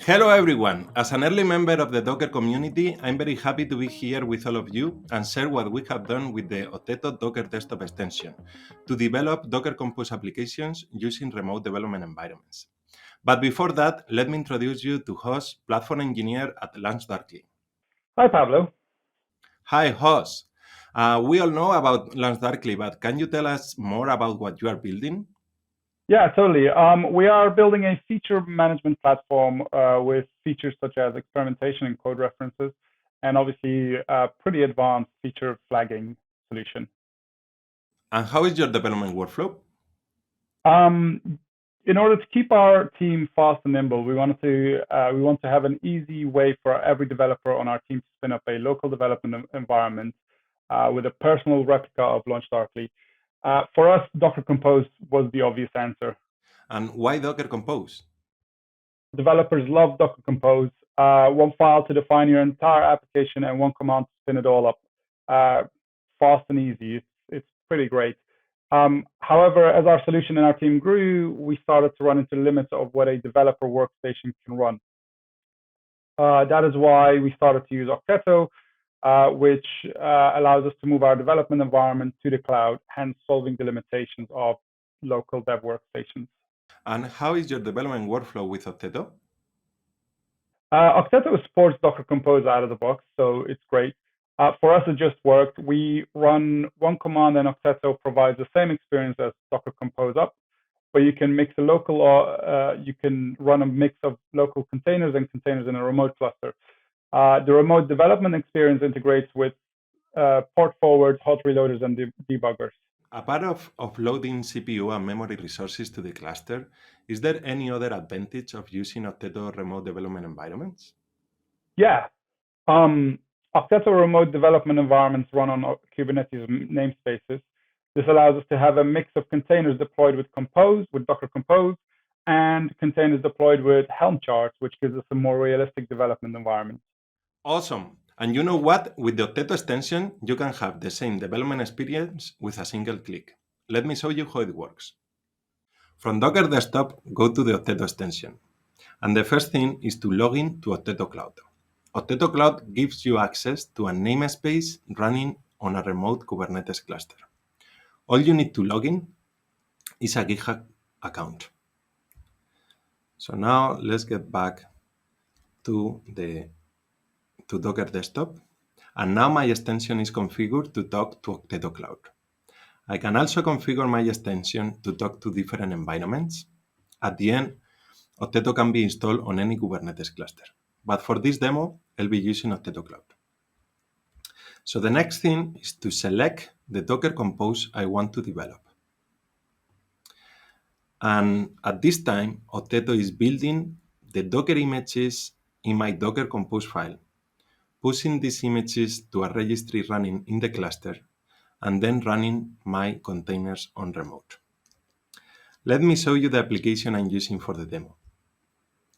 Hello everyone. As an early member of the Docker community, I'm very happy to be here with all of you and share what we have done with the Okteto Docker desktop extension to develop Docker Compose applications using remote development environments. But before that, let me introduce you to Hosh, platform engineer at LaunchDarkly. Hi, Pablo. Hi Hosh. We all know about LaunchDarkly, but can you tell us more about what you are building? Yeah, totally. We are building a feature management platform with features such as experimentation and code references, and obviously a pretty advanced feature flagging solution. And how is your development workflow? Um, in order to keep our team fast and nimble, we want to have an easy way for every developer on our team to spin up a local development environment with a personal replica of LaunchDarkly. For us, Docker Compose was the obvious answer. And why Docker Compose? Developers love Docker Compose. One file to define your entire application and one command to spin it all up. Fast and easy. It's pretty great. However, as our solution and our team grew, we started to run into the limits of what a developer workstation can run. That is why we started to use Okteto, which allows us to move our development environment to the cloud, hence solving the limitations of local dev workstations. And how is your development workflow with Okteto? Okteto supports Docker Compose out of the box, so it's great. For us, it just worked. We run one command, and Okteto provides the same experience as Docker Compose up, but you can you can run a mix of local containers and containers in a remote cluster. The remote development experience integrates with port forwards, hot reloaders, and debuggers. Apart of offloading CPU and memory resources to the cluster, is there any other advantage of using Okteto remote development environments? Yeah. Okteto remote development environments run on Kubernetes namespaces. This allows us to have a mix of containers deployed with Docker Compose, and containers deployed with Helm charts, which gives us a more realistic development environment. Awesome. And you know what? With the Okteto extension, you can have the same development experience with a single click. Let me show you how it works. From Docker Desktop, go to the Okteto extension. And the first thing is to log in to Okteto Cloud. Okteto Cloud gives you access to a namespace running on a remote Kubernetes cluster. All you need to log in is a GitHub account. So now let's get back to Docker Desktop. And now my extension is configured to talk to Okteto Cloud. I can also configure my extension to talk to different environments. At the end, Okteto can be installed on any Kubernetes cluster. But for this demo, I'll be using Okteto Cloud. So the next thing is to select the Docker Compose I want to develop. And at this time, Okteto is building the Docker images in my Docker Compose file, pushing these images to a registry running in the cluster, and then running my containers on remote. Let me show you the application I'm using for the demo.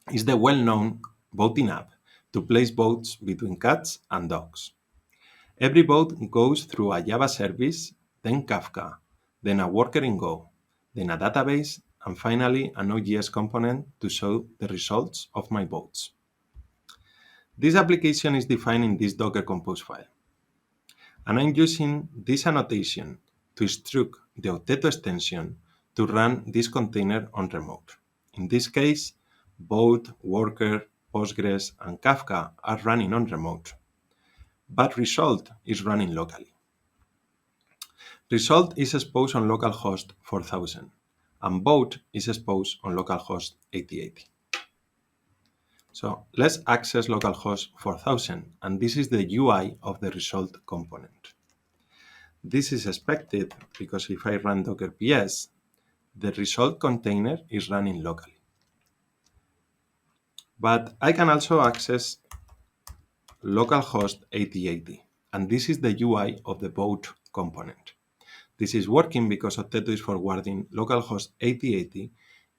It's the well-known voting app to place votes between cats and dogs. Every vote goes through a Java service, then Kafka, then a worker in Go, then a database, and finally a Node.js component to show the results of my votes. This application is defined in this Docker Compose file. And I'm using this annotation to instruct the Okteto extension to run this container on remote. In this case, both Worker, Postgres, and Kafka are running on remote, but result is running locally. Result is exposed on localhost 4000, and vote is exposed on localhost 8080. So let's access localhost 4000, and this is the UI of the result component. This is expected because if I run docker ps, the result container is running locally. But I can also access localhost 8080, and this is the UI of the vote component. This is working because Okteto is forwarding localhost 8080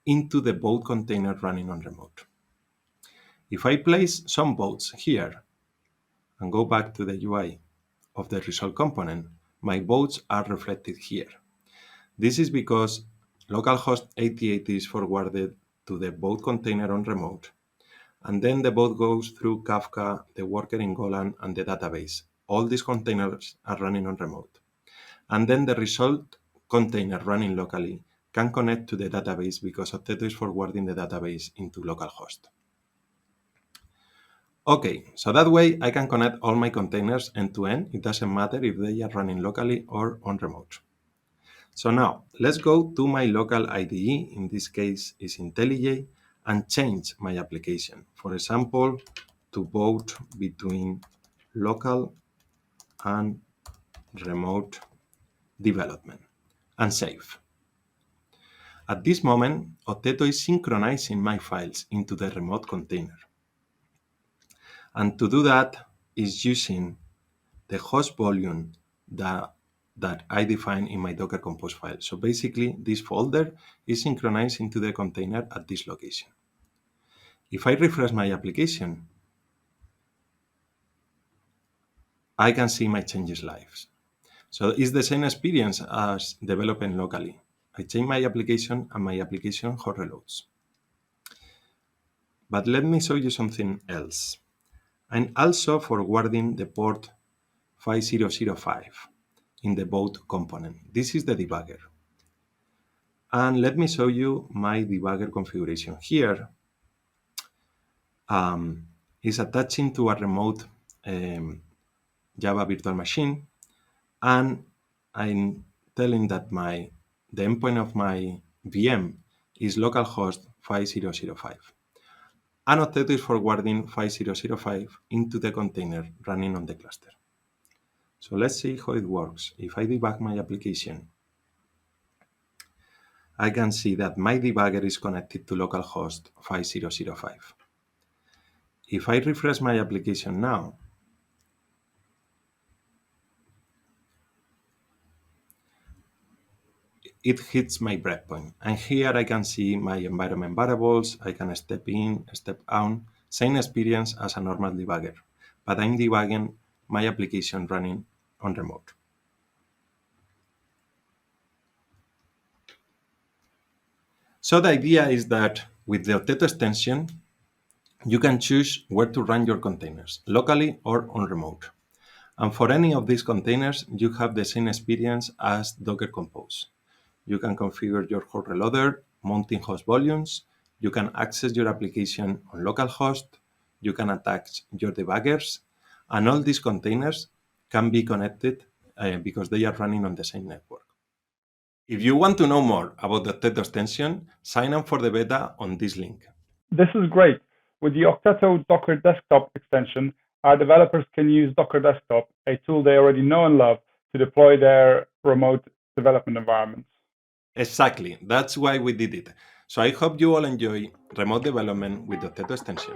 into the vote container running on remote. If I place some votes here and go back to the UI of the result component, my votes are reflected here. This is because localhost 8080 is forwarded to the vote container on remote, And then the boat goes through Kafka, the worker in Golang, and the database. All these containers are running on remote. And then the result container running locally can connect to the database because Okteto is forwarding the database into localhost. Okay, so that way I can connect all my containers end to end. It doesn't matter if they are running locally or on remote. So now let's go to my local IDE, in this case is IntelliJ, and change my application. For example, to vote between local and remote development and save. At this moment, Okteto is synchronizing my files into the remote container. And to do that is using the host volume that I define in my Docker Compose file. So basically, this folder is synchronized into the container at this location. If I refresh my application, I can see my changes live. So it's the same experience as developing locally. I change my application and my application hot reloads. But let me show you something else. I'm also forwarding the port 5005 in the boat component. This is the debugger. And let me show you my debugger configuration. Here is attaching to a remote Java virtual machine, and I'm telling that the endpoint of my VM is localhost 5005. And Okteto is forwarding 5005 into the container running on the cluster. So let's see how it works. If I debug my application, I can see that my debugger is connected to localhost 5005. If I refresh my application now, it hits my breakpoint. And here I can see my environment variables. I can step in, step out, same experience as a normal debugger, but I'm debugging my application running on remote. So the idea is that with the Okteto extension, you can choose where to run your containers, locally or on remote. And for any of these containers, you have the same experience as Docker Compose. You can configure your hot reloader, mounting host volumes. You can access your application on localhost. You can attach your debuggers. And all these containers can be connected because they are running on the same network. If you want to know more about the Okteto extension, sign up for the beta on this link. This is great. With the Okteto Docker Desktop extension, our developers can use Docker Desktop, a tool they already know and love, to deploy their remote development environments. Exactly. That's why we did it. So I hope you all enjoy remote development with the Okteto extension.